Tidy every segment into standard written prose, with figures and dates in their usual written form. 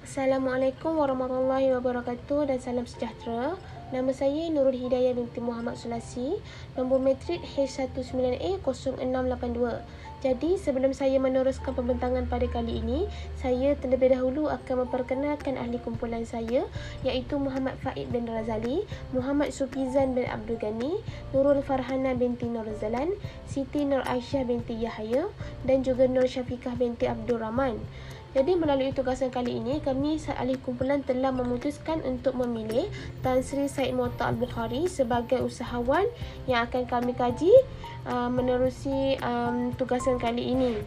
Assalamualaikum warahmatullahi wabarakatuh dan salam sejahtera. Nama saya Nurul Hidayah binti Muhammad Sulasi, nombor matrik H19A0682. Jadi sebelum saya meneruskan pembentangan pada kali ini, saya terlebih dahulu akan memperkenalkan ahli kumpulan saya, iaitu Muhammad Faid bin Razali, Muhammad Sufizan bin Abdul Ghani, Nurul Farhana binti Nur Zalan, Siti Nur Aisyah binti Yahya dan juga Nur Syafiqah binti Abdul Rahman. Jadi melalui tugasan kali ini, kami ahli kumpulan telah memutuskan untuk memilih Tan Sri Said Mokhtar Al-Bukhari sebagai usahawan yang akan kami kaji menerusi tugasan kali ini.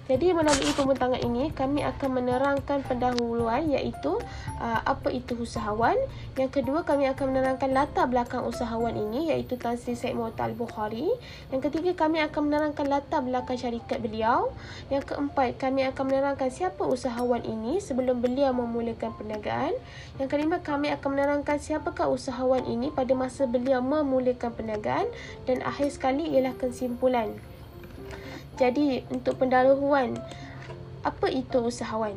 Jadi melalui pembentangan ini, kami akan menerangkan pendahuluan iaitu apa itu usahawan. Yang kedua, kami akan menerangkan latar belakang usahawan ini iaitu Tan Sri Said Mokhtar Al-Bukhari. Yang ketiga, kami akan menerangkan latar belakang syarikat beliau. Yang keempat, kami akan menerangkan siapa usahawan ini sebelum beliau memulakan perniagaan. Yang kelima, kami akan menerangkan siapakah usahawan ini pada masa beliau memulakan perniagaan. Dan akhir sekali ialah kesimpulan. Jadi, untuk pendahuluan, apa itu usahawan?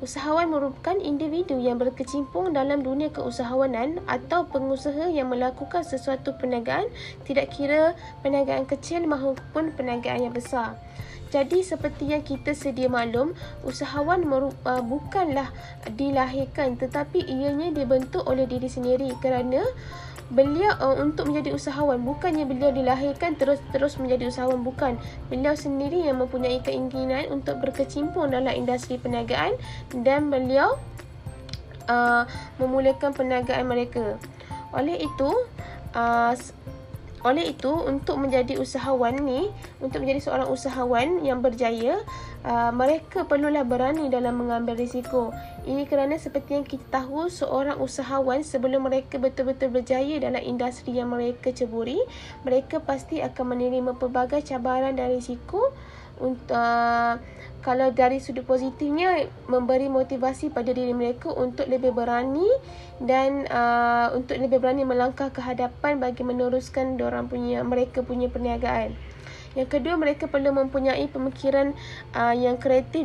Usahawan merupakan individu yang berkecimpung dalam dunia keusahawanan atau pengusaha yang melakukan sesuatu perniagaan, tidak kira perniagaan kecil maupun perniagaan yang besar. Jadi seperti yang kita sedia maklum, usahawan bukanlah dilahirkan tetapi ianya dibentuk oleh diri sendiri kerana beliau untuk menjadi usahawan. Bukannya beliau dilahirkan terus menjadi usahawan, bukan. Beliau sendiri yang mempunyai keinginan untuk berkecimpung dalam industri perniagaan dan beliau memulakan perniagaan mereka. Oleh itu, untuk menjadi seorang usahawan yang berjaya, mereka perlulah berani dalam mengambil risiko. Ini kerana seperti yang kita tahu, seorang usahawan sebelum mereka betul-betul berjaya dalam industri yang mereka ceburi, mereka pasti akan menerima pelbagai cabaran dan risiko. Kalau dari sudut positifnya, memberi motivasi pada diri mereka untuk lebih berani dan untuk lebih berani melangkah ke hadapan bagi meneruskan mereka punya perniagaan. Yang kedua, mereka perlu mempunyai pemikiran yang kreatif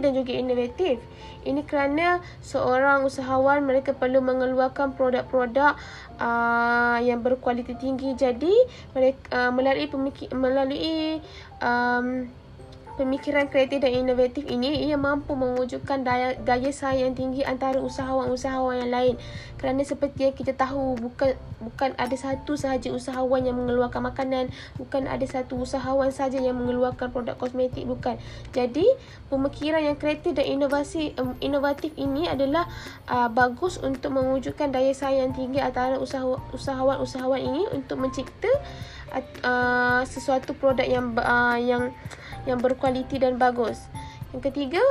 dan juga inovatif. Ini kerana seorang usahawan mereka perlu mengeluarkan produk-produk yang berkualiti tinggi. Jadi mereka melalui pemikiran kreatif dan inovatif ini, ia mampu mewujudkan daya saing yang tinggi antara usahawan-usahawan yang lain. Kerana seperti yang kita tahu, bukan ada satu sahaja usahawan yang mengeluarkan makanan, bukan ada satu usahawan sahaja yang mengeluarkan produk kosmetik, bukan. Jadi, pemikiran yang kreatif dan inovatif ini adalah bagus untuk mewujudkan daya saing yang tinggi antara usahawan-usahawan ini untuk mencipta sesuatu produk yang berkualiti dan bagus. Yang ketiga,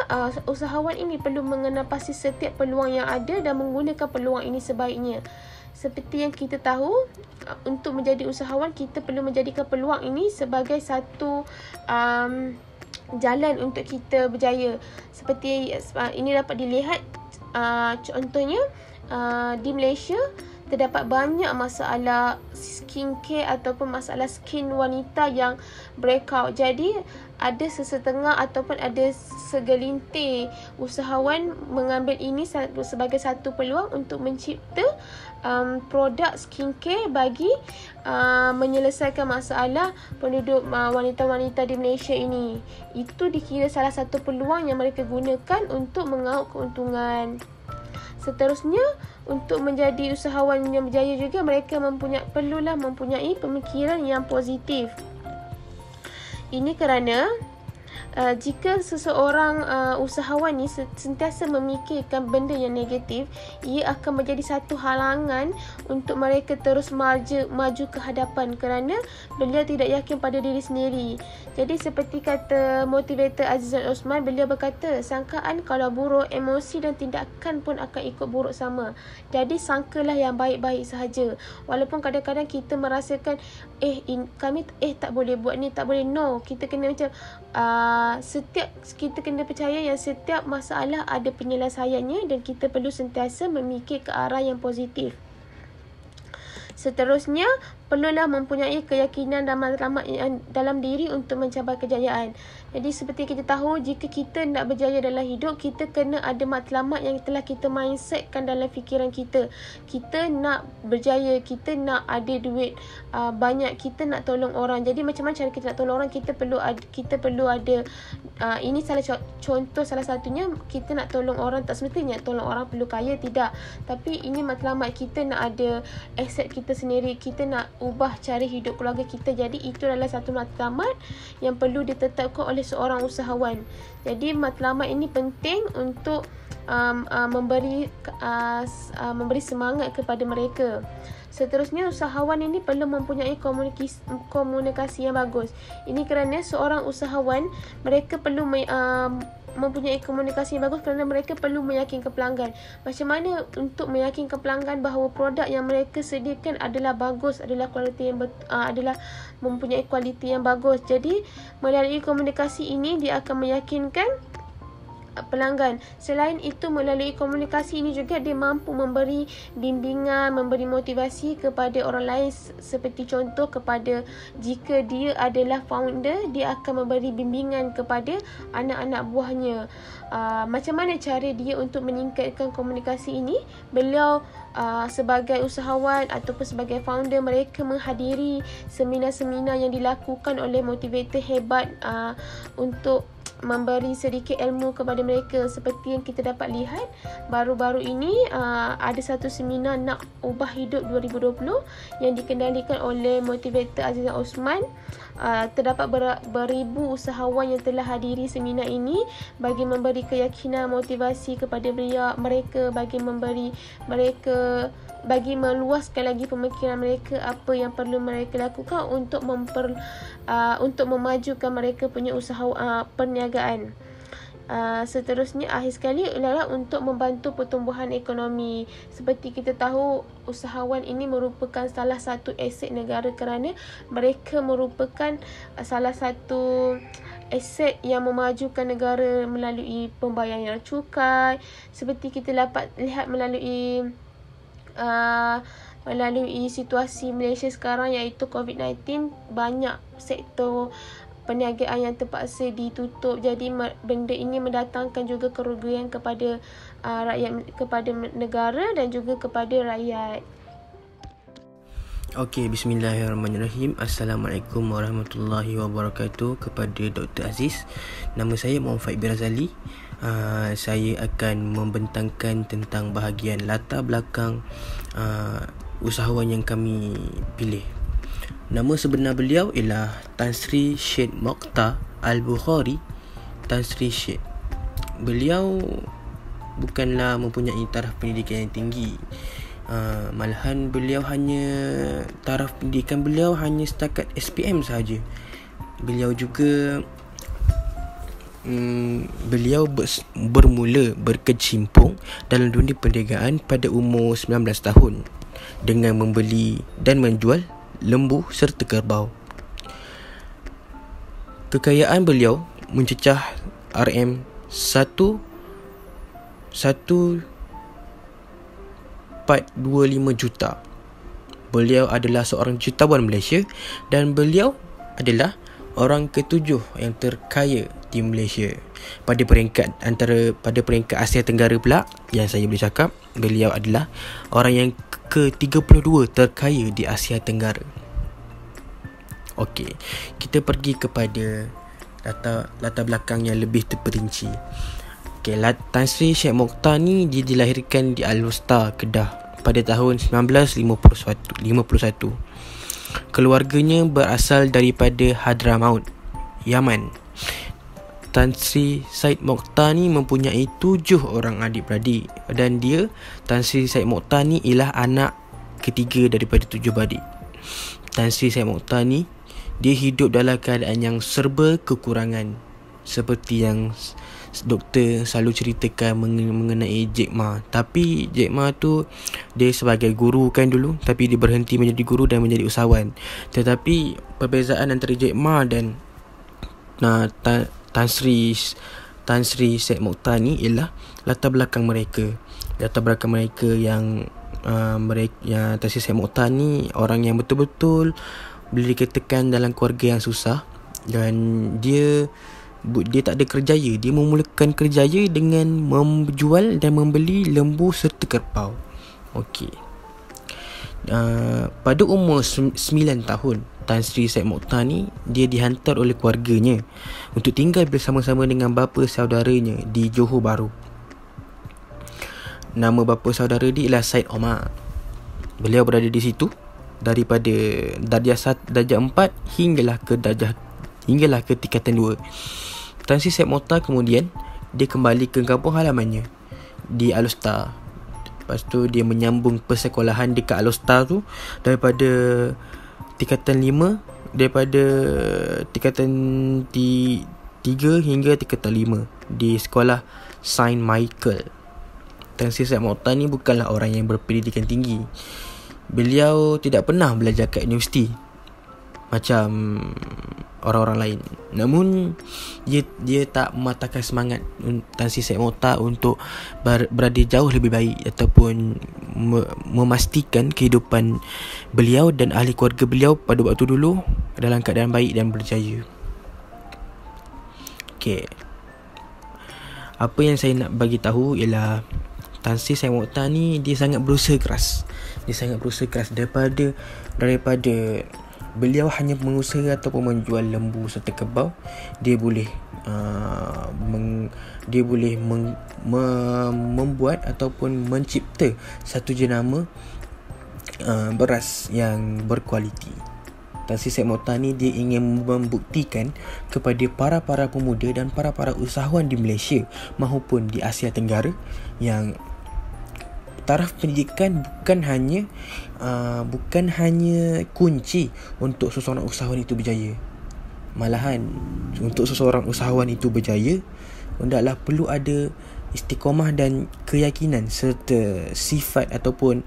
usahawan ini perlu mengenal pasti setiap peluang yang ada dan menggunakan peluang ini sebaiknya. Seperti yang kita tahu, untuk menjadi usahawan, kita perlu menjadikan peluang ini sebagai satu jalan untuk kita berjaya. Seperti ini dapat dilihat, contohnya di Malaysia, terdapat banyak masalah skincare ataupun masalah skin wanita yang breakout. Jadi ada sesetengah ataupun ada segelintir usahawan mengambil ini sebagai satu peluang untuk mencipta produk skincare bagi menyelesaikan masalah penduduk wanita-wanita di Malaysia ini. Itu dikira salah satu peluang yang mereka gunakan untuk mengaut keuntungan. Seterusnya, untuk menjadi usahawan yang berjaya juga, mereka perlulah mempunyai pemikiran yang positif. Ini kerana jika seseorang usahawan ni sentiasa memikirkan benda yang negatif, ia akan menjadi satu halangan untuk mereka terus maju ke hadapan kerana beliau tidak yakin pada diri sendiri. Jadi seperti kata motivator Azizan Osman, beliau berkata, sangkaan kalau buruk, emosi dan tindakan pun akan ikut buruk sama. Jadi sangkalah yang baik-baik sahaja. Walaupun kadang-kadang kita merasakan kami tak boleh buat ni, tak boleh, no, kita kena macam kita kena percaya yang setiap masalah ada penyelesaiannya dan kita perlu sentiasa memikir ke arah yang positif. Seterusnya, perlulah mempunyai keyakinan dan matlamat dalam diri untuk mencapai kejayaan. Jadi seperti kita tahu, jika kita nak berjaya dalam hidup, kita kena ada matlamat yang telah kita mindsetkan dalam fikiran kita. Kita nak berjaya, kita nak ada duit banyak, kita nak tolong orang. Jadi macam mana cara kita nak tolong orang? Kita perlu ada ini contoh salah satunya, kita nak tolong orang, tak semestinya tolong orang perlu kaya, tidak. Tapi ini matlamat kita nak ada aset kita sendiri, kita nak ubah cara hidup keluarga kita. Jadi itu adalah satu matlamat yang perlu ditetapkan oleh seorang usahawan. Jadi matlamat ini penting untuk memberi semangat kepada mereka. Seterusnya, usahawan ini perlu mempunyai komunikasi yang bagus. Ini kerana seorang usahawan, mereka perlu mempunyai komunikasi yang bagus kerana mereka perlu meyakinkan pelanggan. Macam mana untuk meyakinkan pelanggan bahawa produk yang mereka sediakan adalah bagus, adalah mempunyai kualiti yang bagus. Jadi melalui komunikasi ini dia akan meyakinkan pelanggan. Selain itu, melalui komunikasi ini juga dia mampu memberi bimbingan, memberi motivasi kepada orang lain. Seperti contoh, kepada jika dia adalah founder, dia akan memberi bimbingan kepada anak-anak buahnya. Macam mana cara dia untuk meningkatkan komunikasi ini? Beliau sebagai usahawan ataupun sebagai founder, mereka menghadiri seminar-seminar yang dilakukan oleh motivator hebat untuk memberi sedikit ilmu kepada mereka. Seperti yang kita dapat lihat baru-baru ini, ada satu seminar Nak Ubah Hidup 2020 yang dikendalikan oleh motivator Azizah Osman. Terdapat beribu usahawan yang telah hadiri seminar ini bagi memberi keyakinan, motivasi kepada mereka, bagi meluaskan lagi pemikiran mereka, apa yang perlu mereka lakukan untuk memajukan mereka punya usaha perniagaan. Seterusnya, akhir sekali adalah untuk membantu pertumbuhan ekonomi. Seperti kita tahu, usahawan ini merupakan salah satu aset negara kerana mereka merupakan salah satu aset yang memajukan negara melalui pembayaran cukai. Seperti kita dapat lihat melalui situasi Malaysia sekarang, iaitu COVID-19, banyak sektor perniagaan yang terpaksa ditutup. Jadi benda ini mendatangkan juga kerugian kepada rakyat, kepada negara dan juga kepada rakyat. Okey, bismillahirrahmanirrahim. Assalamualaikum warahmatullahi wabarakatuh. Kepada Dr. Aziz, nama saya Muhammad Faid bin Razali. Saya akan membentangkan tentang bahagian latar belakang usahawan yang kami pilih. Nama sebenar beliau ialah Tan Sri Syed Mokhtar Al-Bukhari. Tan Sri Syed, beliau bukanlah mempunyai taraf pendidikan yang tinggi. Malahan beliau taraf pendidikan beliau hanya setakat SPM sahaja. Beliau juga beliau bermula berkecimpung dalam dunia perniagaan pada umur 19 tahun dengan membeli dan menjual lembu serta kerbau. Kekayaan beliau mencecah RM1.425 juta. Beliau adalah seorang jutawan Malaysia dan beliau adalah orang ketujuh yang terkaya di Malaysia. Pada peringkat Asia Tenggara pula, yang saya boleh cakap, beliau adalah orang yang ke-32 terkaya di Asia Tenggara. Okey, kita pergi kepada latar belakang yang lebih terperinci. Okey, Tan Sri Syed Mokhtar ni dia dilahirkan di Al-Wusta, Kedah pada tahun 1951. Keluarganya berasal daripada Hadramaut, Yaman. Tan Sri Syed Mokhtar ni mempunyai 7 orang adik-beradik, dan Tan Sri Syed Mokhtar ni ialah anak ketiga daripada 7 beradik. Tan Sri Syed Mokhtar ni dia hidup dalam keadaan yang serba kekurangan, seperti yang doktor selalu ceritakan mengenai Jack Ma. Tapi Jack Ma tu dia sebagai guru kan dulu, tapi dia berhenti menjadi guru dan menjadi usahawan. Tetapi perbezaan antara Jack Ma dan Tan Sri Syed Mokhtar ni ialah latar belakang mereka yang mereka Tan Sri Said Mokhtar ni orang yang betul-betul boleh dikatakan dalam keluarga yang susah, dan dia tak ada kerjaya. Dia memulakan kerjaya dengan menjual dan membeli lembu serta kerbau. Okey. Pada umur 9 tahun, Tan Sri Said Mokhtar ni dia dihantar oleh keluarganya untuk tinggal bersama-sama dengan bapa saudaranya di Johor Bahru. Nama bapa saudara dia ialah Said Omar. Beliau berada di situ daripada darjah 4 hinggalah ke tingkatan 2. Tan Sri Said Mokhtar kemudian dia kembali ke kampung halamannya di Alor. Lepas tu dia menyambung persekolahan dekat Alor tu daripada tingkatan 5, daripada tingkatan 3 hingga tingkatan 5 di sekolah Saint Michael. Tan Sri Said Mokhtar ni bukanlah orang yang berpendidikan tinggi. Beliau tidak pernah belajar kat universiti macam orang-orang lain. Namun dia tak mematahkan semangat Tan Sri Said Mokhtar untuk berada jauh lebih baik ataupun memastikan kehidupan beliau dan ahli keluarga beliau pada waktu dulu dalam keadaan baik dan berjaya. Okey. Apa yang saya nak bagi tahu ialah Tan Sri Said Mokhtar ni dia sangat berusaha keras. Daripada beliau hanya mengusaha ataupun menjual lembu serta kerbau, dia boleh membuat ataupun mencipta satu jenama beras yang berkualiti. Tan Sri Said Mokhtar ni dia ingin membuktikan kepada para pemuda dan para usahawan di Malaysia maupun di Asia Tenggara yang taraf pendidikan bukan hanya kunci untuk seseorang usahawan itu berjaya. Malahan untuk seseorang usahawan itu berjaya, hendaklah perlu ada istiqamah dan keyakinan serta sifat ataupun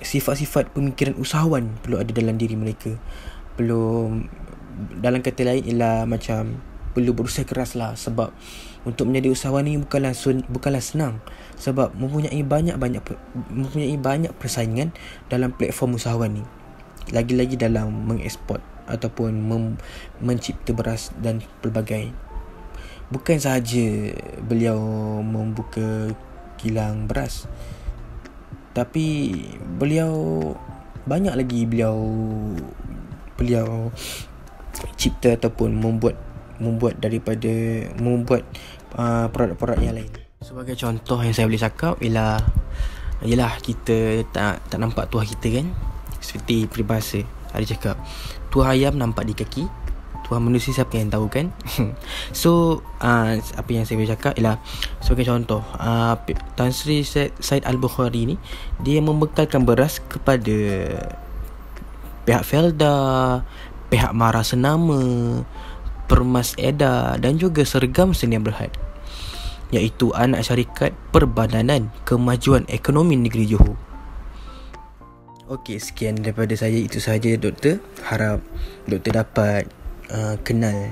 sifat-sifat pemikiran usahawan perlu ada dalam diri mereka. Perlu, dalam kata lain ialah macam perlu berusaha keras lah, sebab untuk menjadi usahawan ni bukanlah senang, sebab mempunyai banyak persaingan dalam platform usahawan ni, lagi-lagi dalam mengeksport ataupun mencipta beras dan pelbagai. Bukan sahaja beliau membuka kilang beras, tapi banyak lagi beliau cipta ataupun membuat produk-produk yang lain. Sebagai contoh yang saya boleh cakap ialah kita tak nampak tuah kita kan. Seperti peribahasa ada cakap, tuah ayam nampak di kaki, tuah manusia siapa yang tahu kan. So apa yang saya boleh cakap ialah, sebagai contoh, Tan Sri Said Al-Bukhari ni dia membekalkan beras kepada pihak Felda, pihak Mara Senama, Permas Eda dan juga Sergam Sdn Bhd, iaitu anak syarikat Perbadanan Kemajuan Ekonomi Negeri Johor. Okey, sekian daripada saya. Itu sahaja doktor. Harap doktor dapat kenal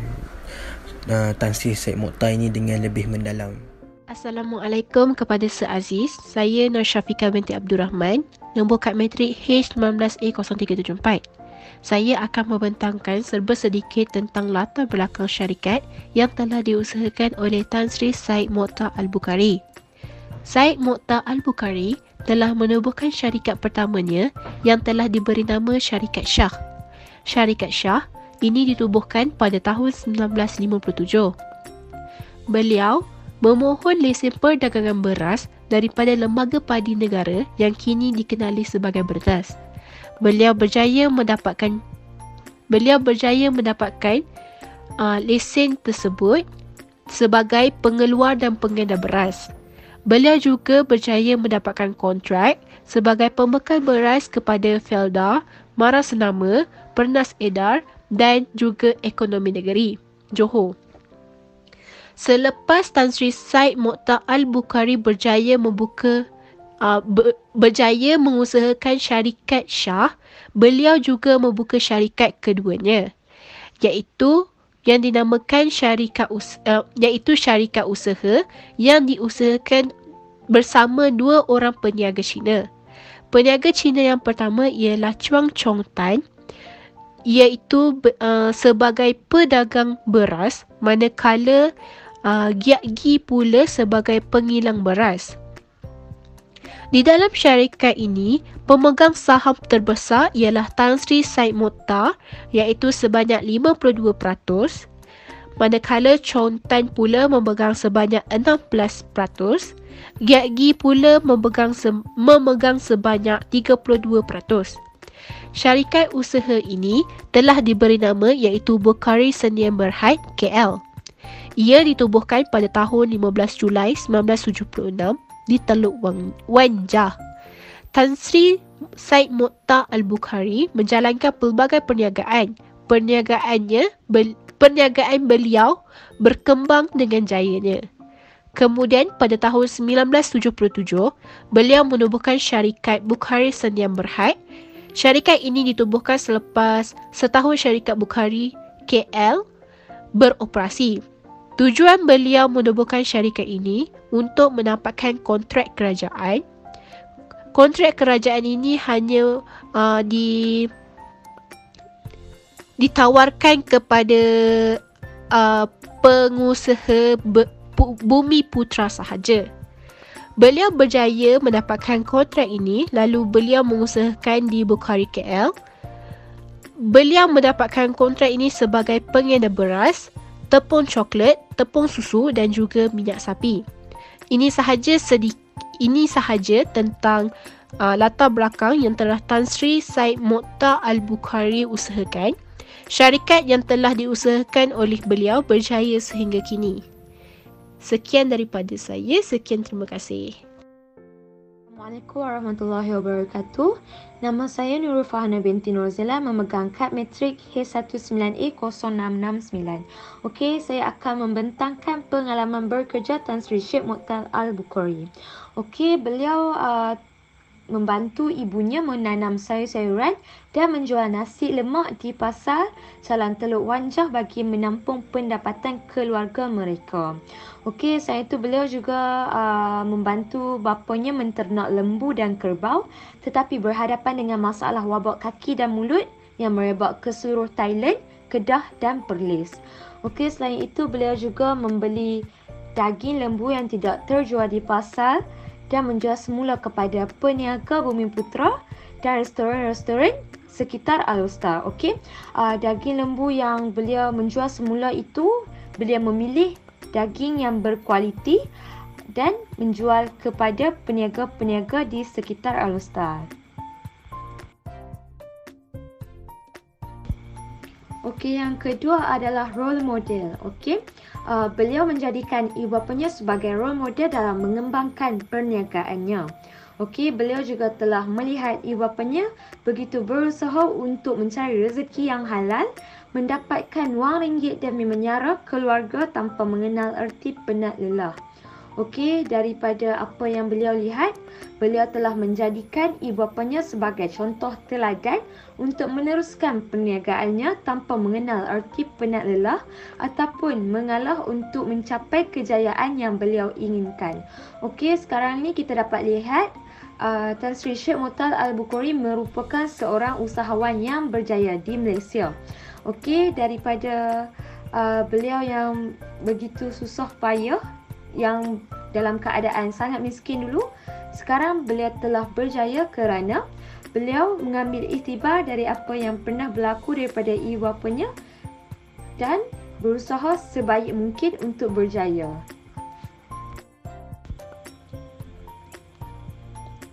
Tan Sri Said Mokhtar ini dengan lebih mendalam. Assalamualaikum kepada Aziz. Saya Nur Syafiqah binti Abdul Rahman, nombor kad matrik H19A0374. Saya akan membentangkan serba sedikit tentang latar belakang syarikat yang telah diusahakan oleh Tan Sri Said Mokhtar Al-Bukhari. Said Mokhtar Al-Bukhari telah menubuhkan syarikat pertamanya yang telah diberi nama Syarikat Shah. Syarikat Shah ini ditubuhkan pada tahun 1957. Beliau memohon lesen perdagangan beras daripada Lembaga Padi Negara yang kini dikenali sebagai Bertas. Beliau berjaya mendapatkan lesen tersebut sebagai pengeluar dan pengedar beras. Beliau juga berjaya mendapatkan kontrak sebagai pembekal beras kepada Felda, Mara Senama, Pernas Edar dan juga Ekonomi Negeri Johor. Selepas Tan Sri Said Mokhtar Al-Bukhari berjaya mengusahakan syarikat Shah, beliau juga membuka syarikat keduanya, iaitu yang dinamakan syarikat usaha yang diusahakan bersama 2 orang peniaga Cina. Peniaga Cina yang pertama ialah Chuang Chong Tan, iaitu sebagai pedagang beras, manakala Giat Gi pula sebagai pengilang beras. Di dalam syarikat ini, pemegang saham terbesar ialah Tan Sri Said Mokhtar, iaitu sebanyak 52%, manakala Chong Tan pula memegang sebanyak 16%, Giat Gi pula memegang sebanyak 32%. Syarikat usaha ini telah diberi nama iaitu Bukhari Sdn Bhd KL. Ia ditubuhkan pada tahun 15 Julai 1976 di Teluk Wanjah. Tan Sri Said Mokhtar Al-Bukhari menjalankan pelbagai perniagaan. Perniagaan beliau berkembang dengan jayanya. Kemudian pada tahun 1977, beliau menubuhkan syarikat Bukhari Sdn Bhd. Syarikat ini ditubuhkan selepas setahun syarikat Bukhari KL beroperasi. Tujuan beliau menubuhkan syarikat ini untuk mendapatkan kontrak kerajaan. Kontrak kerajaan ini hanya ditawarkan kepada pengusaha Bumi Putra sahaja. Beliau berjaya mendapatkan kontrak ini, lalu beliau mengusahakan di Bukhari KL. Beliau mendapatkan kontrak ini sebagai pengedar beras, tepung coklat, tepung susu dan juga minyak sapi. Ini sahaja tentang latar belakang yang telah Tan Sri Said Mokhtar Al-Bukhari usahakan. Syarikat yang telah diusahakan oleh beliau berjaya sehingga kini. Sekian daripada saya. Sekian, terima kasih. Assalamualaikum warahmatullahi wabarakatuh. Nama saya Nurul Fahana binti Nurzila, memegang kad matrik H19A0669. Okey, saya akan membentangkan pengalaman bekerja Tan Sri Syed Mokhtar Al-Bukhari. Okey, beliau membantu ibunya menanam sayur-sayuran dan menjual nasi lemak di pasar Jalan Teluk Wanjah bagi menampung pendapatan keluarga mereka. Okey, selain itu beliau juga membantu bapanya menternak lembu dan kerbau, tetapi berhadapan dengan masalah wabak kaki dan mulut yang merebak ke seluruh Thailand, Kedah dan Perlis. Okey, selain itu beliau juga membeli daging lembu yang tidak terjual di pasar dan menjual semula kepada peniaga Bumi Putra dan restoran-restoran sekitar Al-Usta. Okey, daging lembu yang beliau menjual semula itu, beliau memilih daging yang berkualiti dan menjual kepada peniaga-peniaga di sekitar Al-Usta. Okey, yang kedua adalah role model. Okey, beliau menjadikan ibu bapanya sebagai role model dalam mengembangkan perniagaannya. Okey, beliau juga telah melihat ibu bapanya begitu berusaha untuk mencari rezeki yang halal, mendapatkan wang ringgit demi menyara keluarga tanpa mengenal erti penat lelah. Okey, daripada apa yang beliau lihat, beliau telah menjadikan ibu bapanya sebagai contoh teladan untuk meneruskan perniagaannya tanpa mengenal erti penat lelah ataupun mengalah untuk mencapai kejayaan yang beliau inginkan. Okey, sekarang ni kita dapat lihat Tan Sri Syed Mokhtar Al-Bukhari merupakan seorang usahawan yang berjaya di Malaysia. Okey, daripada beliau yang begitu susah payah, yang dalam keadaan sangat miskin dulu, sekarang beliau telah berjaya kerana beliau mengambil iktibar dari apa yang pernah berlaku daripada ibu bapanya dan berusaha sebaik mungkin untuk berjaya.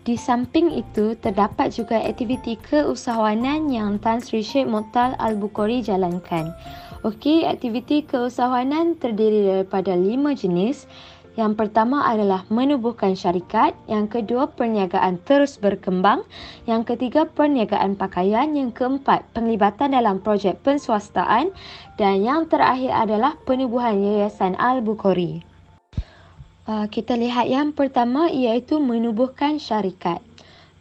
Di samping itu, terdapat juga aktiviti keusahawanan yang Tan Sri Syed Mokhtar Al-Bukhari jalankan. Okey, aktiviti keusahawanan terdiri daripada 5 jenis. Yang pertama adalah menubuhkan syarikat, yang kedua perniagaan terus berkembang, yang ketiga perniagaan pakaian, yang keempat penglibatan dalam projek penswastaan dan yang terakhir adalah penubuhan Yayasan Al-Bukhari. Kita lihat yang pertama iaitu menubuhkan syarikat.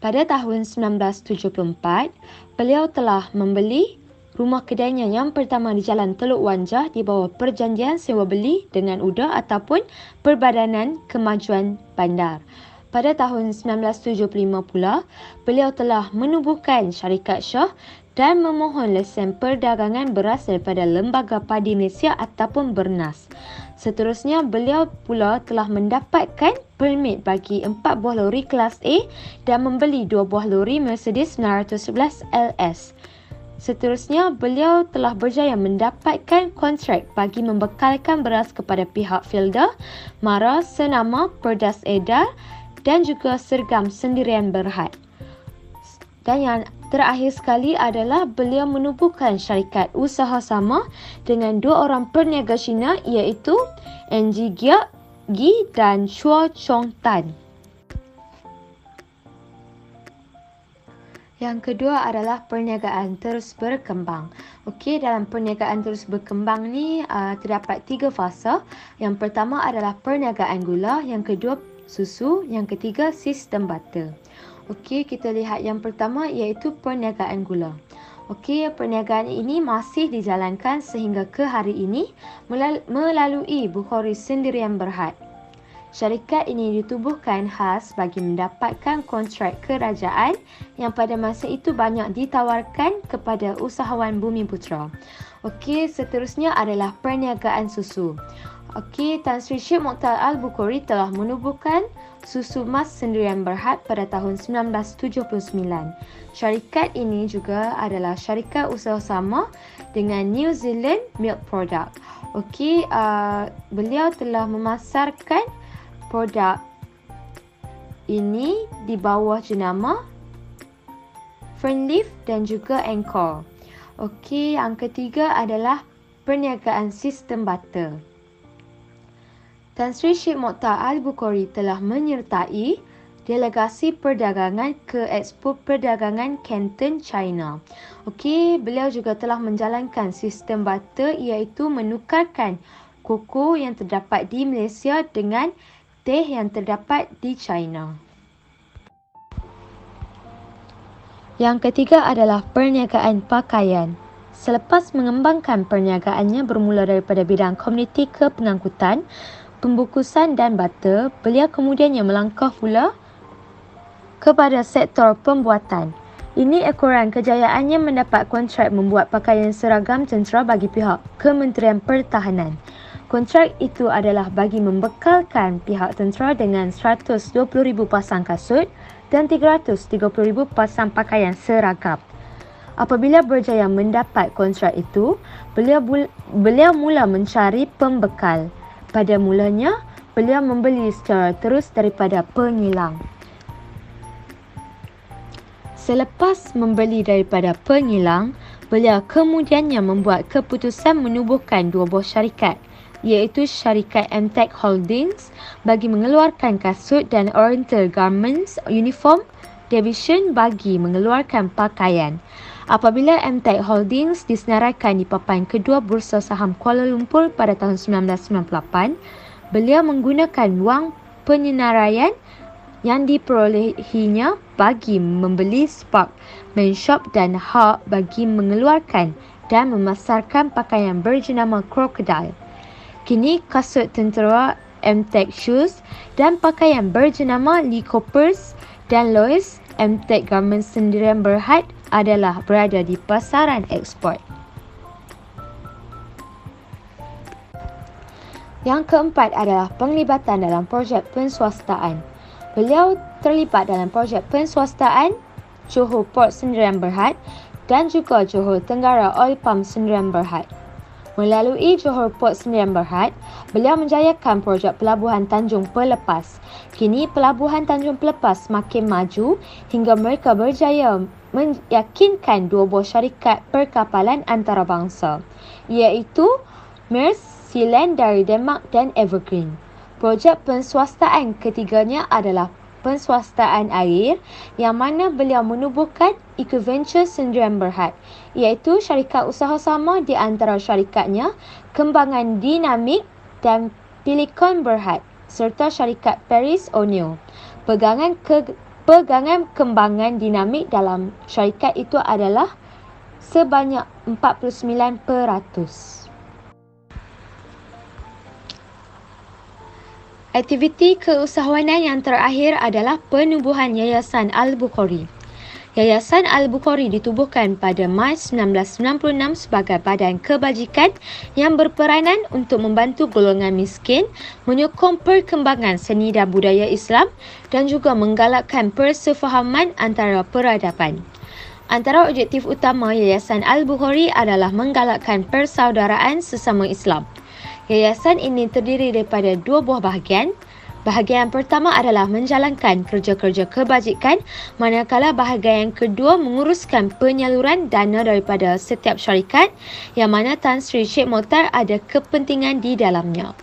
Pada tahun 1974, beliau telah membeli Rumah kedainya yang pertama di Jalan Teluk Wanjah di bawah perjanjian sewa beli dengan UDA ataupun Perbadanan Kemajuan Bandar. Pada tahun 1975 pula, beliau telah menubuhkan syarikat Shah dan memohon lesen perdagangan beras daripada Lembaga Padi Malaysia ataupun Bernas. Seterusnya, beliau pula telah mendapatkan permit bagi 4 buah lori kelas A dan membeli 2 buah lori Mercedes 911 LS. Seterusnya, beliau telah berjaya mendapatkan kontrak bagi membekalkan beras kepada pihak Filda, Mara, Senama, Perdas Edar dan juga Sergam Sendirian Berhad. Dan yang terakhir sekali adalah beliau menubuhkan syarikat usaha sama dengan 2 orang perniaga Cina iaitu NG Giak Gi dan Chua Chong Tan. Yang kedua adalah perniagaan terus berkembang. Okey, dalam perniagaan terus berkembang ni terdapat 3 fasa. Yang pertama adalah perniagaan gula, yang kedua susu, yang ketiga sistem butter. Okey, kita lihat yang pertama iaitu perniagaan gula. Okey, perniagaan ini masih dijalankan sehingga ke hari ini melalui Bukhari Sendirian Berhad. Syarikat ini ditubuhkan khas bagi mendapatkan kontrak kerajaan yang pada masa itu banyak ditawarkan kepada usahawan Bumiputra. Okey, seterusnya adalah perniagaan susu. Okey, Tan Sri Syed Mokhtar Al-Bukhari telah menubuhkan Susu Mas Sendirian Berhad pada tahun 1979. Syarikat ini juga adalah syarikat usaha sama dengan New Zealand Milk Product. Okey, beliau telah memasarkan produk ini di bawah jenama Fernleaf dan juga Anchor. Okey, yang ketiga adalah perniagaan sistem butter. Tan Sri Syed Mokhtar Al-Bukhari telah menyertai delegasi perdagangan ke Expo Perdagangan Canton, China. Okey, beliau juga telah menjalankan sistem butter iaitu menukarkan koko yang terdapat di Malaysia dengan teh yang terdapat di China. Yang ketiga adalah perniagaan pakaian. Selepas mengembangkan perniagaannya bermula daripada bidang komuniti ke pengangkutan, pembukusan dan butter, beliau kemudiannya melangkah pula kepada sektor pembuatan. Ini ekoran kejayaannya mendapat kontrak membuat pakaian seragam tentera bagi pihak Kementerian Pertahanan. Kontrak itu adalah bagi membekalkan pihak tentera dengan 120,000 pasang kasut dan 330,000 pasang pakaian seragam. Apabila berjaya mendapat kontrak itu, beliau mula mencari pembekal. Pada mulanya, beliau membeli secara terus daripada pengilang. Selepas membeli daripada pengilang, beliau kemudiannya membuat keputusan menubuhkan 2 buah syarikat, iaitu syarikat MTech Holdings bagi mengeluarkan kasut dan Oriental Garments Uniform Division bagi mengeluarkan pakaian. Apabila MTech Holdings disenaraikan di papan kedua Bursa Saham Kuala Lumpur pada tahun 1998, beliau menggunakan wang penyenaraian yang diperolehinya bagi membeli Spark, Manshop dan Hawk bagi mengeluarkan dan memasarkan pakaian berjenama Crocodile. Kini kasut tentera MTech Shoes dan pakaian berjenama Lee Coppers dan Lois MTech Garments Sendirian Berhad adalah berada di pasaran ekspor. Yang keempat adalah penglibatan dalam projek penswastaan. Beliau terlibat dalam projek penswastaan Johor Port Sendirian Berhad dan juga Johor Tenggara Oil Palm Sendirian Berhad. Melalui Johor Port Sendirian Berhad, beliau menjayakan projek Pelabuhan Tanjung Pelepas. Kini Pelabuhan Tanjung Pelepas makin maju hingga mereka berjaya meyakinkan 2 buah syarikat perkapalan antarabangsa, iaitu Maersk Sealand dari Denmark dan Evergreen. Projek penswastaan ketiganya adalah penswastaan air yang mana beliau menubuhkan Ecoventure Sendirian Berhad, iaitu syarikat usaha sama di antara syarikatnya Kembangan Dinamik dan Pelican Berhad serta syarikat Paris O'Neill. Pegangan kembangan dinamik dalam syarikat itu adalah sebanyak 49%. Aktiviti keusahawanan yang terakhir adalah penubuhan Yayasan Al-Bukhari. Yayasan Al-Bukhari ditubuhkan pada Mac 1996 sebagai badan kebajikan yang berperanan untuk membantu golongan miskin, menyokong perkembangan seni dan budaya Islam dan juga menggalakkan persefahaman antara peradaban. Antara objektif utama Yayasan Al-Bukhari adalah menggalakkan persaudaraan sesama Islam. Yayasan ini terdiri daripada dua buah bahagian. Bahagian pertama adalah menjalankan kerja-kerja kebajikan, manakala bahagian yang kedua menguruskan penyaluran dana daripada setiap syarikat yang mana Tan Sri Sheikh Mokhtar ada kepentingan di dalamnya.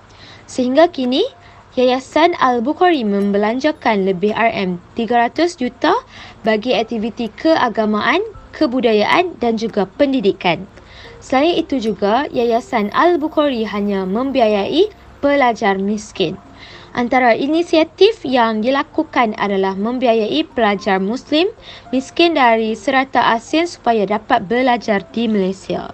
Sehingga kini, Yayasan Al-Bukhari membelanjakan lebih RM300 juta bagi aktiviti keagamaan, kebudayaan dan juga pendidikan. Selain itu juga, Yayasan Al-Bukhari hanya membiayai pelajar miskin. Antara inisiatif yang dilakukan adalah membiayai pelajar Muslim miskin dari serata ASEAN supaya dapat belajar di Malaysia.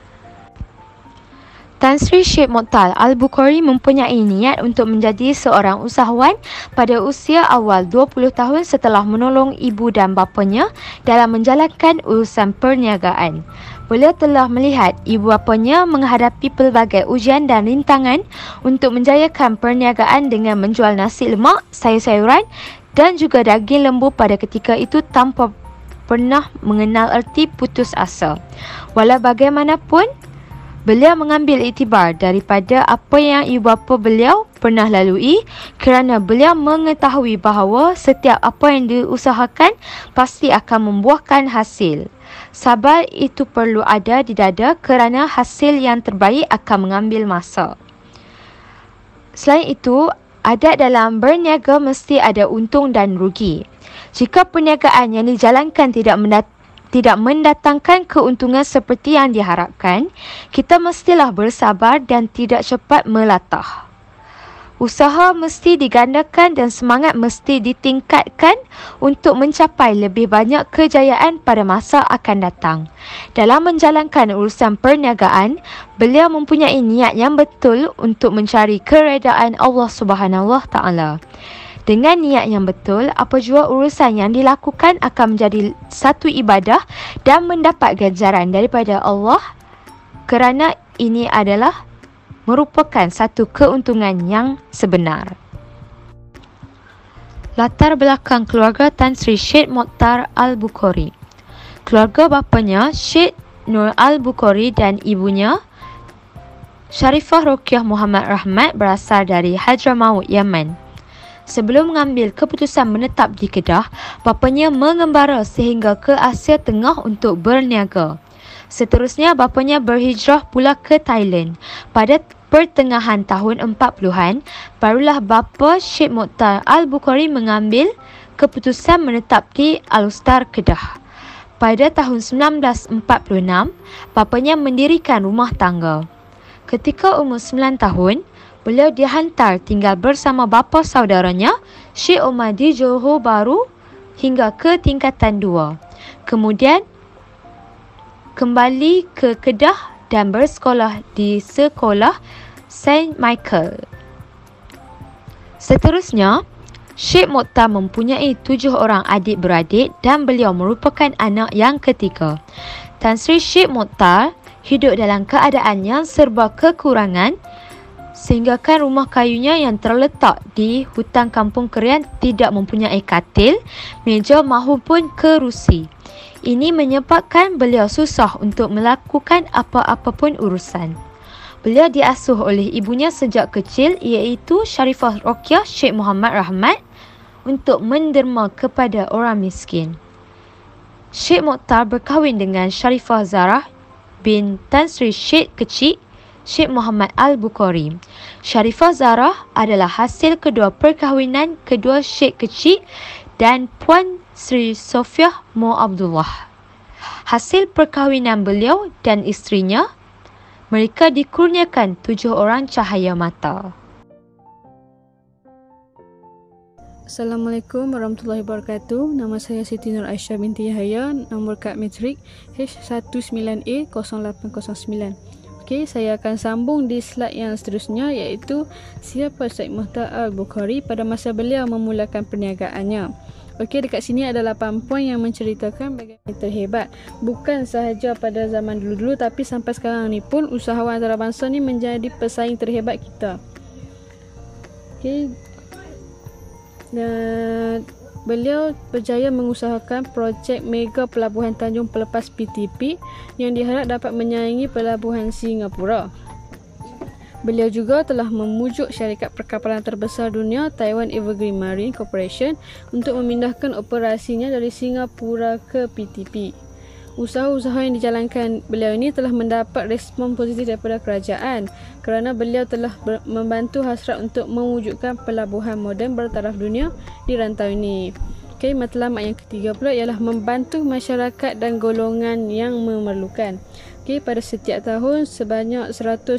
Tan Sri Sheikh Mokhtar Al-Bukhari mempunyai niat untuk menjadi seorang usahawan pada usia awal 20 tahun setelah menolong ibu dan bapanya dalam menjalankan urusan perniagaan. Beliau telah melihat ibu bapanya menghadapi pelbagai ujian dan rintangan untuk menjayakan perniagaan dengan menjual nasi lemak, sayur-sayuran dan juga daging lembu pada ketika itu tanpa pernah mengenal erti putus asa. Walau bagaimanapun, beliau mengambil iktibar daripada apa yang ibu bapa beliau pernah lalui kerana beliau mengetahui bahawa setiap apa yang diusahakan pasti akan membuahkan hasil. Sabar itu perlu ada di dada kerana hasil yang terbaik akan mengambil masa. Selain itu, adat dalam berniaga mesti ada untung dan rugi. Jika perniagaan yang dijalankan tidak mendatangkan keuntungan seperti yang diharapkan, kita mestilah bersabar dan tidak cepat melatah. Usaha mesti digandakan dan semangat mesti ditingkatkan untuk mencapai lebih banyak kejayaan pada masa akan datang. Dalam menjalankan urusan perniagaan, beliau mempunyai niat yang betul untuk mencari keredaan Allah Subhanahu Wa Taala. Dengan niat yang betul, apa jua urusan yang dilakukan akan menjadi satu ibadah dan mendapat ganjaran daripada Allah kerana ini adalah merupakan satu keuntungan yang sebenar. Latar belakang keluarga Tan Sri Sheikh Mokhtar Al-Bukhari. Keluarga bapanya Sheikh Nur Al-Bukhari dan ibunya Sharifah Roqiah Muhammad Rahmat berasal dari Hadramaut, Yaman. Sebelum mengambil keputusan menetap di Kedah, bapanya mengembara sehingga ke Asia Tengah untuk berniaga. Seterusnya, bapanya berhijrah pula ke Thailand. Pada pertengahan tahun 40-an, barulah bapa Sheikh Mokhtar Al-Bukhari mengambil keputusan menetap di Al-Ustar, Kedah. Pada tahun 1946, bapanya mendirikan rumah tangga. Ketika umur 9 tahun, beliau dihantar tinggal bersama bapa saudaranya, Syekh Omar di Johor Bahru hingga ke tingkatan 2. Kemudian, kembali ke Kedah dan bersekolah di sekolah St. Michael. Seterusnya, Sheikh Mokhtar mempunyai 7 orang adik-beradik dan beliau merupakan anak yang ketiga. Tan Sri Sheikh Mokhtar hidup dalam keadaan yang serba kekurangan sehinggakan rumah kayunya yang terletak di hutan kampung Kerian tidak mempunyai katil, meja maupun kerusi. Ini menyebabkan beliau susah untuk melakukan apa-apa pun urusan. Beliau diasuh oleh ibunya sejak kecil iaitu Sharifah Roqiah Sheikh Muhammad Rahmat untuk menderma kepada orang miskin. Sheikh Mokhtar berkahwin dengan Sharifah Zarah bin Tan Sri Sheikh kecil Sheikh Muhammad Al-Bukhari. Sharifah Zarah adalah hasil kedua perkahwinan kedua Sheikh kecil dan Puan Sri Sofiah Mo Abdullah. Hasil perkahwinan beliau dan isterinya, mereka dikurniakan 7 orang cahaya mata. Assalamualaikum warahmatullahi wabarakatuh. Nama saya Siti Nur Aisyah binti Yahya, nombor kad matrik H19A0809. Okey, saya akan sambung di slide yang seterusnya, iaitu siapa Syekh Muhtar Al-Bukhari pada masa beliau memulakan perniagaannya. Okey, dekat sini ada 8 poin yang menceritakan bagaimana terhebat. Bukan sahaja pada zaman dulu-dulu, tapi sampai sekarang ni pun usahawan antarabangsa ni menjadi pesaing terhebat kita. Okey. Beliau berjaya mengusahakan projek mega pelabuhan Tanjung Pelepas PTP yang diharap dapat menyaingi pelabuhan Singapura. Beliau juga telah memujuk syarikat perkapalan terbesar dunia Taiwan Evergreen Marine Corporation untuk memindahkan operasinya dari Singapura ke PTP. Usaha-usaha yang dijalankan beliau ini telah mendapat respon positif daripada kerajaan kerana beliau telah membantu hasrat untuk mewujudkan pelabuhan moden bertaraf dunia di rantau ini. Okay, matlamat yang ketiga pula ialah membantu masyarakat dan golongan yang memerlukan. Okay, pada setiap tahun sebanyak 150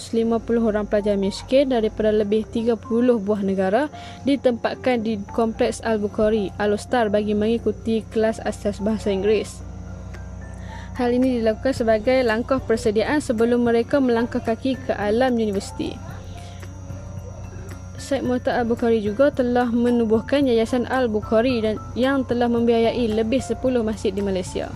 orang pelajar miskin daripada lebih 30 buah negara ditempatkan di Kompleks Al-Bukhari, Al-Ostar bagi mengikuti kelas asas bahasa Inggeris. Hal ini dilakukan sebagai langkah persediaan sebelum mereka melangkah kaki ke alam universiti. Syekh Muhtar Al-Bukhari juga telah menubuhkan Yayasan Al-Bukhari dan yang telah membiayai lebih 10 masjid di Malaysia.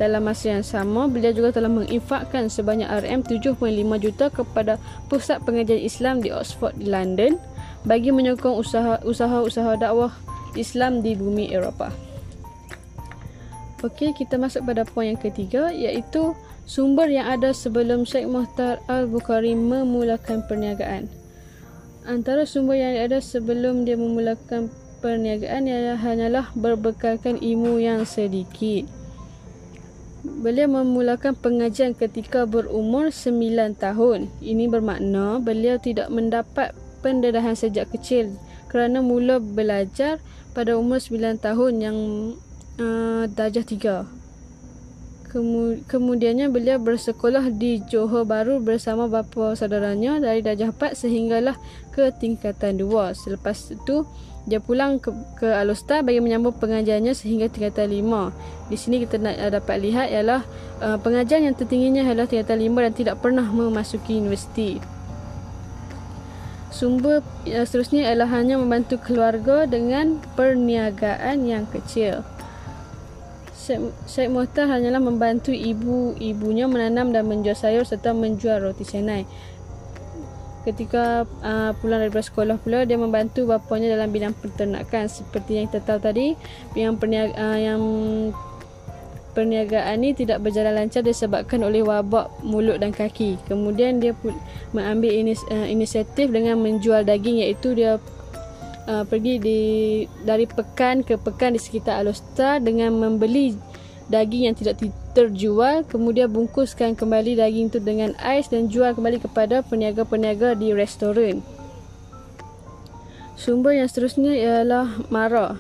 Dalam masa yang sama, beliau juga telah menginfakkan sebanyak RM7.5 juta kepada Pusat Pengajian Islam di Oxford di London bagi menyokong usaha-usaha dakwah Islam di bumi Eropah. Okey, kita masuk pada poin yang ketiga, iaitu sumber yang ada sebelum Syekh Muhtar Al-Bukhari memulakan perniagaan. Antara sumber yang ada sebelum dia memulakan perniagaan hanyalah berbekalkan ilmu yang sedikit. Beliau memulakan pengajian ketika berumur 9 tahun. Ini bermakna beliau tidak mendapat pendedahan sejak kecil kerana mula belajar pada umur 9 tahun yang darjah 3. Kemudiannya beliau bersekolah di Johor Bahru bersama bapa saudaranya dari darjah 4 sehinggalah ke tingkatan 2. Selepas itu dia pulang ke Al-Ostar bagi menyambung pengajiannya sehingga tingkatan 5. Di sini kita dapat lihat ialah pengajian yang tertingginya adalah tingkatan 5 dan tidak pernah memasuki universiti. Sumber seterusnya ialah hanya membantu keluarga dengan perniagaan yang kecil. Syekh Muhtar hanyalah membantu ibunya menanam dan menjual sayur serta menjual roti canai. Ketika pulang daripada sekolah pula, dia membantu bapanya dalam bidang peternakan. Seperti yang kita tahu tadi, yang perniagaan ni tidak berjalan lancar disebabkan oleh wabak mulut dan kaki. Kemudian dia mengambil inisiatif dengan menjual daging, iaitu dia pergi dari pekan ke pekan di sekitar Al-Ostar dengan membeli daging yang tidak terjual, kemudian bungkuskan kembali daging itu dengan ais dan jual kembali kepada peniaga-peniaga di restoran. Sumber yang seterusnya ialah mara.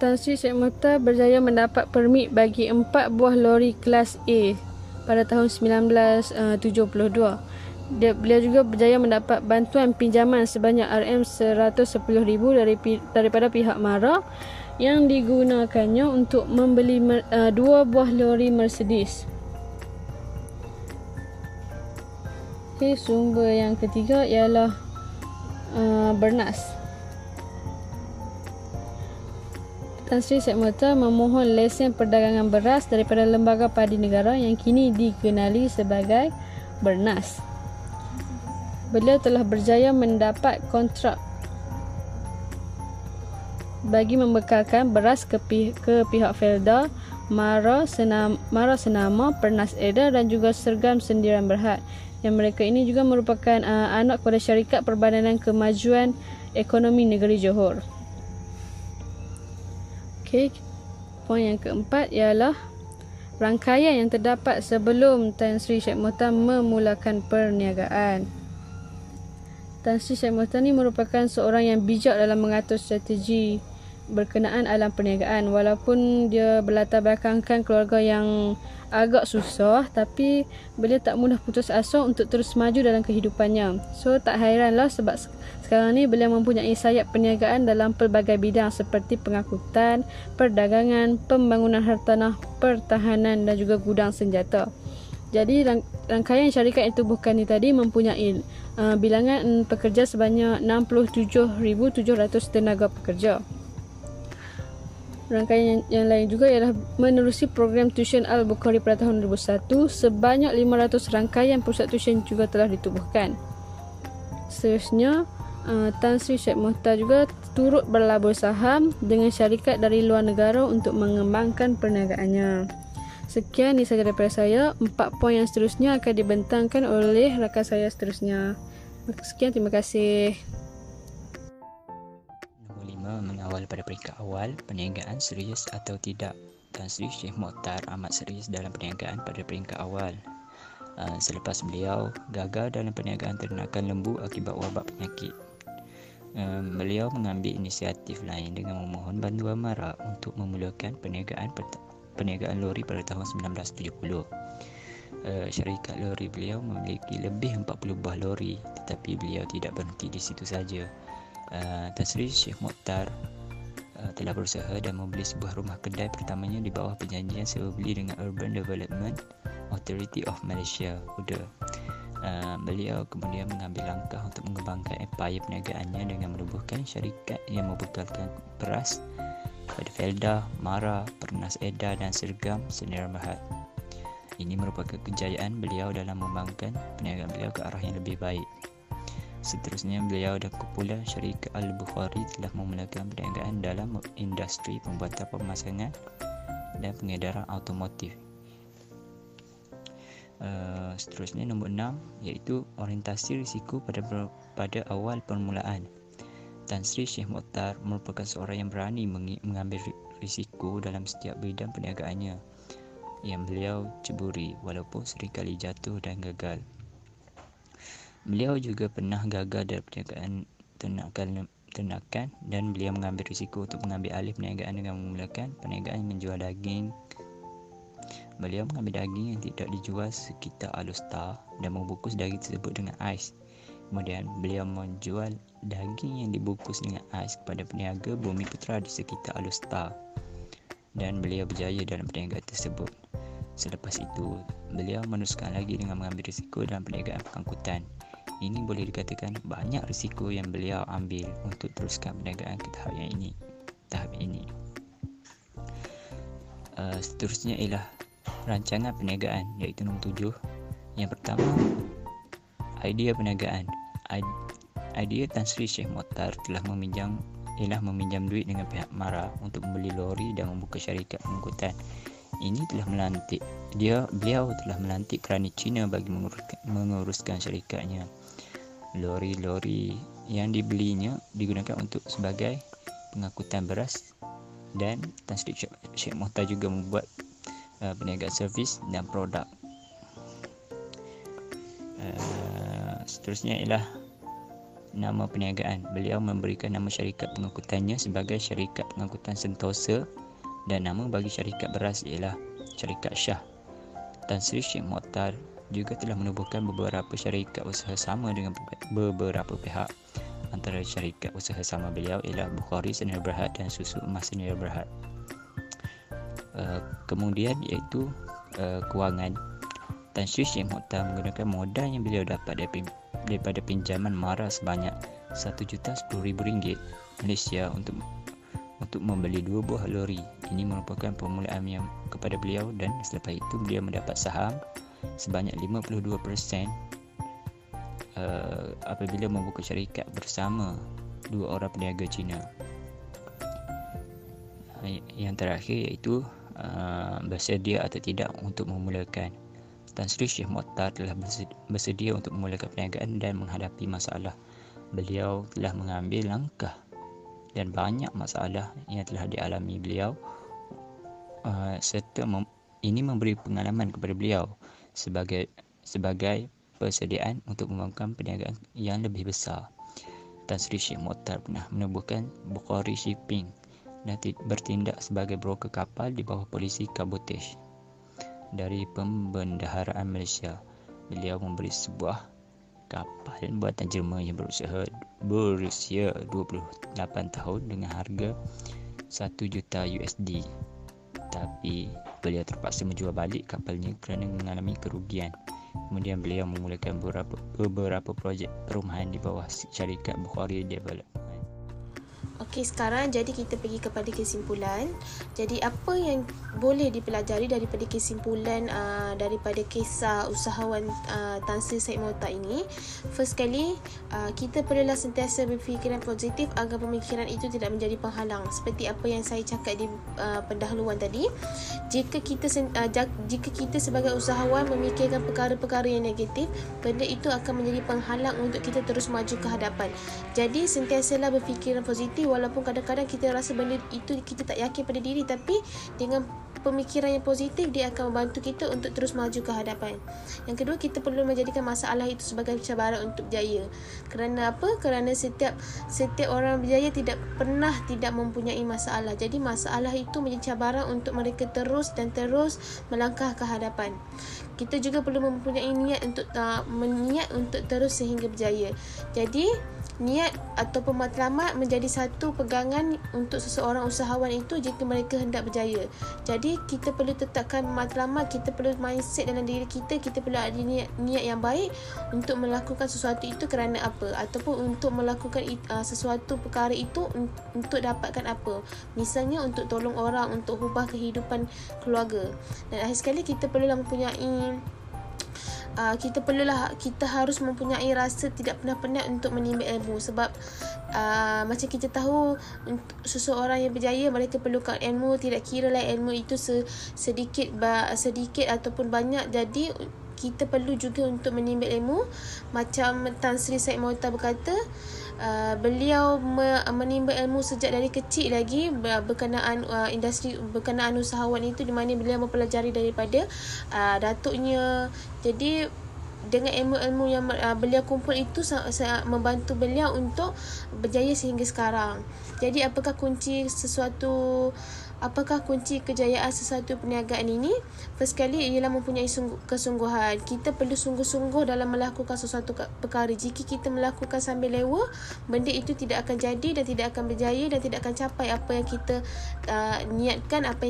Tan Sri Syekh Muhtar berjaya mendapat permit bagi 4 buah lori kelas A pada tahun 1972. Beliau juga berjaya mendapat bantuan pinjaman sebanyak RM110,000 daripada pihak MARA yang digunakannya untuk membeli 2 buah lori Mercedes. Okay, sumber yang ketiga ialah bernas. Tan Sri Syekh Muhtar memohon lesen perdagangan beras daripada Lembaga Padi Negara yang kini dikenali sebagai Bernas. Beliau telah berjaya mendapat kontrak bagi membekalkan beras ke pihak Felda, Mara Senama, Pernas Eda dan juga Sergam Sendiran Berhad. Yang mereka ini juga merupakan anak kepada Syarikat Perbadanan Kemajuan Ekonomi Negeri Johor. Okey, poin yang keempat ialah rangkaian yang terdapat sebelum Tan Sri Syekh Muhtar memulakan perniagaan. Tan Sri Syekh Muhtar ni merupakan seorang yang bijak dalam mengatur strategi berkenaan alam perniagaan. Walaupun dia berlatar belakangkan keluarga yang agak susah, tapi beliau tak mudah putus asa untuk terus maju dalam kehidupannya. So tak hairanlah sebab sekarang ni beliau mempunyai sayap perniagaan dalam pelbagai bidang seperti pengangkutan, perdagangan, pembangunan hartanah, pertahanan dan juga gudang senjata. Jadi rangkaian syarikat yang ditubuhkan ni tadi mempunyai bilangan pekerja sebanyak 67,700 tenaga pekerja. Rangkaian yang lain juga ialah menerusi program tuition Al-Bukhari pada tahun 2001. Sebanyak 500 rangkaian pusat tuition juga telah ditubuhkan. Seterusnya, Tan Sri Sheikh Mohtar juga turut berlabur saham dengan syarikat dari luar negara untuk mengembangkan perniagaannya. Sekian ini sahaja daripada saya. 4 poin yang seterusnya akan dibentangkan oleh rakan saya seterusnya. Sekian, terima kasih. Nombor 5, mengawal pada peringkat awal, perniagaan serius atau tidak. Tan Sri Sheikh Mohtar amat serius dalam perniagaan pada peringkat awal. Selepas beliau gagal dalam perniagaan ternakan lembu akibat wabak penyakit, beliau mengambil inisiatif lain dengan memohon bantuan MARA untuk memulakan perniagaan lori pada tahun 1970. Syarikat lori beliau memiliki lebih 40 buah lori, tetapi beliau tidak berhenti di situ saja. Tan Sri Sheikh Mohtar telah berusaha dan membeli sebuah rumah kedai pertamanya di bawah perjanjian sewa beli dengan Urban Development Authority of Malaysia, UDA. Beliau kemudian mengambil langkah untuk mengembangkan empayar perniagaannya dengan menubuhkan syarikat yang membekalkan beras pada Felda, Mara, Pernas Eda dan Sergam Sdn Bhd. Ini merupakan kejayaan beliau dalam membangunkan perniagaan beliau ke arah yang lebih baik. Seterusnya, beliau dan kumpulan syarikat Al-Bukhari telah memulakan perniagaan dalam industri pembuatan pemasangan dan pengedaran automotif. Seterusnya, nombor 6 iaitu orientasi risiko pada awal permulaan. Tan Sri Sheikh Mohtar merupakan seorang yang berani mengambil risiko dalam setiap bidang perniagaannya yang beliau ceburi, walaupun seringkali jatuh dan gagal. Beliau juga pernah gagal dalam perniagaan ternakan dan beliau mengambil risiko untuk mengambil alih perniagaan dengan memulakan perniagaan menjual daging. Beliau mengambil daging yang tidak dijual sekitar Alustar dan membungkus daging tersebut dengan ais. Kemudian beliau menjual daging yang dibungkus dengan ais kepada peniaga Bumi Putra di sekitar Alustar dan beliau berjaya dalam perniagaan tersebut. Selepas itu, beliau meneruskan lagi dengan mengambil risiko dalam perniagaan pengangkutan. Ini boleh dikatakan banyak risiko yang beliau ambil untuk teruskan perniagaan ke tahap ini. Seterusnya ialah rancangan perniagaan, iaitu nombor 7. Yang pertama, idea perniagaan. Idea Tan Sri Sheikh Mohtar ialah meminjam duit dengan pihak MARA untuk membeli lori dan membuka syarikat pengangkutan. Beliau telah melantik kerani Cina bagi menguruskan syarikatnya. Lori-lori yang dibelinya digunakan untuk sebagai pengangkutan beras, dan Tan Sri Sheikh Mohtar juga membuat perniagaan servis dan produk. Seterusnya ialah nama perniagaan. Beliau memberikan nama syarikat pengangkutannya sebagai Syarikat Pengangkutan Sentosa dan nama bagi syarikat beras ialah Syarikat Shah. Tan Sri Sheikh Mohtar juga telah menubuhkan beberapa syarikat usaha sama dengan beberapa pihak. Antara syarikat usaha sama beliau ialah Bukhari Sdn Bhd dan Susu Emas Sdn Bhd. Kemudian iaitu kewangan. Tan Sri Sheikh Mohtar menggunakan modal yang beliau dapat daripada pinjaman MARA sebanyak RM110,000 Malaysia untuk membeli 2 buah lori. Ini merupakan permulaan yang kepada beliau, dan selepas itu beliau mendapat saham sebanyak 52% apabila membuka syarikat bersama 2 orang peniaga Cina. Yang terakhir iaitu bersedia atau tidak untuk memulakan. Tan Sri Sheikh Mohtar telah bersedia untuk memulakan perniagaan dan menghadapi masalah. Beliau telah mengambil langkah dan banyak masalah yang telah dialami beliau, serta ini memberi pengalaman kepada beliau sebagai persediaan untuk membangun perniagaan yang lebih besar. Tan Sri Sheikh Mohtar pernah menubuhkan Bukhari Shipping dan bertindak sebagai broker kapal di bawah polisi kabotaj dari Pembendaharaan Malaysia. Beliau memberi sebuah kapal buatan Jerman yang berusia 28 tahun dengan harga 1 juta USD. Tapi beliau terpaksa menjual balik kapalnya kerana mengalami kerugian. Kemudian beliau memulakan beberapa projek perumahan di bawah syarikat Bukhari Development. Okey, sekarang jadi kita pergi kepada kesimpulan. Jadi apa yang boleh dipelajari daripada kesimpulan daripada kisah usahawan Tan Sri Said Mohtar ini? First sekali, kita perlulah sentiasa berfikiran positif agar pemikiran itu tidak menjadi penghalang. Seperti apa yang saya cakap di pendahuluan tadi, jika kita sebagai usahawan memikirkan perkara-perkara yang negatif, benda itu akan menjadi penghalang untuk kita terus maju ke hadapan. Jadi sentiasalah berfikiran positif, walaupun kadang-kadang kita rasa benda itu kita tak yakin pada diri, tapi dengan pemikiran yang positif dia akan membantu kita untuk terus maju ke hadapan. Yang kedua, kita perlu menjadikan masalah itu sebagai cabaran untuk berjaya. Kerana apa? Kerana setiap orang berjaya tidak pernah tidak mempunyai masalah. Jadi masalah itu menjadi cabaran untuk mereka terus melangkah ke hadapan. Kita juga perlu mempunyai niat untuk terus sehingga berjaya. Jadi niat ataupun matlamat menjadi satu pegangan untuk seseorang usahawan itu jika mereka hendak berjaya. Jadi kita perlu tetapkan matlamat, kita perlu mindset dalam diri kita perlu ada niat yang baik untuk melakukan sesuatu itu kerana apa, ataupun untuk melakukan sesuatu perkara itu untuk dapatkan apa. Misalnya untuk tolong orang, untuk ubah kehidupan keluarga. Dan akhir sekali kita perlulah mempunyai kita harus mempunyai rasa tidak pernah penat untuk menimba ilmu. Sebab macam kita tahu, untuk seseorang yang berjaya mereka perlukan ilmu, tidak kira lah ilmu itu sedikit ataupun banyak. Jadi kita perlu juga untuk menimba ilmu. Macam Tan Sri Said Mohtar berkata, beliau menimba ilmu sejak dari kecil lagi berkenaan industri, berkenaan usahawan itu, di mana beliau mempelajari daripada datuknya. Jadi dengan ilmu-ilmu yang beliau kumpul itu sangat membantu beliau untuk berjaya sehingga sekarang. Jadi apakah kunci kejayaan sesuatu perniagaan ini? First sekali ialah mempunyai kesungguhan. Kita perlu sungguh-sungguh dalam melakukan sesuatu perkara. Jika kita melakukan sambil lewa, benda itu tidak akan jadi dan tidak akan berjaya dan tidak akan capai apa yang kita niatkan, apa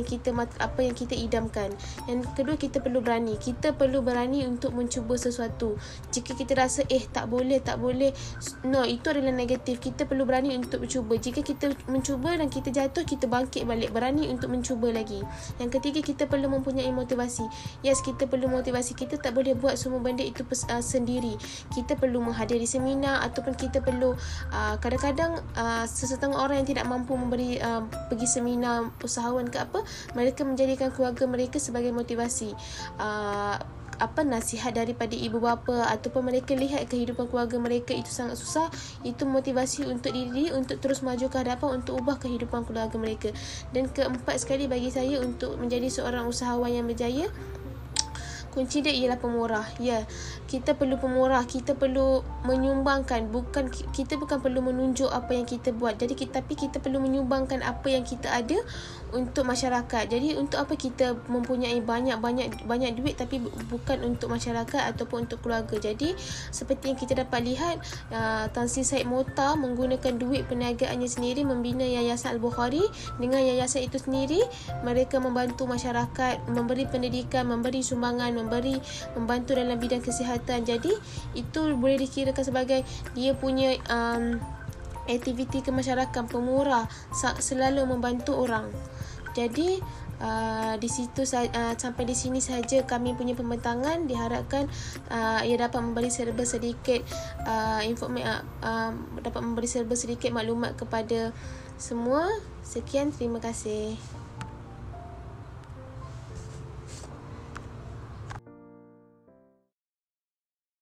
yang kita idamkan. Yang kedua, kita perlu berani. Kita perlu berani untuk mencuba sesuatu. Jika kita rasa tak boleh, no, itu adalah negatif. Kita perlu berani untuk mencuba. Jika kita mencuba dan kita jatuh, kita bangkit balik, berani untuk mencuba lagi. Yang ketiga, kita perlu mempunyai motivasi. Yes, kita perlu motivasi. Kita tak boleh buat semua benda itu sendiri. Kita perlu menghadiri seminar, ataupun kita perlu kadang-kadang sesetengah orang yang tidak mampu pergi seminar usahawan ke apa, mereka menjadikan keluarga mereka sebagai motivasi. Nasihat daripada ibu bapa, ataupun mereka lihat kehidupan keluarga mereka itu sangat susah, itu motivasi untuk diri untuk terus maju ke hadapan, untuk ubah kehidupan keluarga mereka. Dan keempat sekali bagi saya, untuk menjadi seorang usahawan yang berjaya, kunci dia ialah pemurah. Ya, kita perlu pemurah. Kita perlu menyumbangkan. Kita bukan perlu menunjuk apa yang kita buat. Tapi kita perlu menyumbangkan apa yang kita ada untuk masyarakat. Jadi untuk apa kita mempunyai banyak duit tapi bukan untuk masyarakat ataupun untuk keluarga. Jadi seperti yang kita dapat lihat, Tan Sri Said Mohtar menggunakan duit perniagaannya sendiri membina Yayasan Al-Bukhari. Dengan yayasan itu sendiri, mereka membantu masyarakat, memberi pendidikan, memberi sumbangan, membantu dalam bidang kesihatan. Jadi itu boleh dikirakan sebagai dia punya aktiviti kemasyarakatan, pemurah, selalu membantu orang. Jadi di situ sampai di sini saja kami punya pembentangan. Diharapkan ia dapat memberi serba sedikit maklumat kepada semua. Sekian, terima kasih.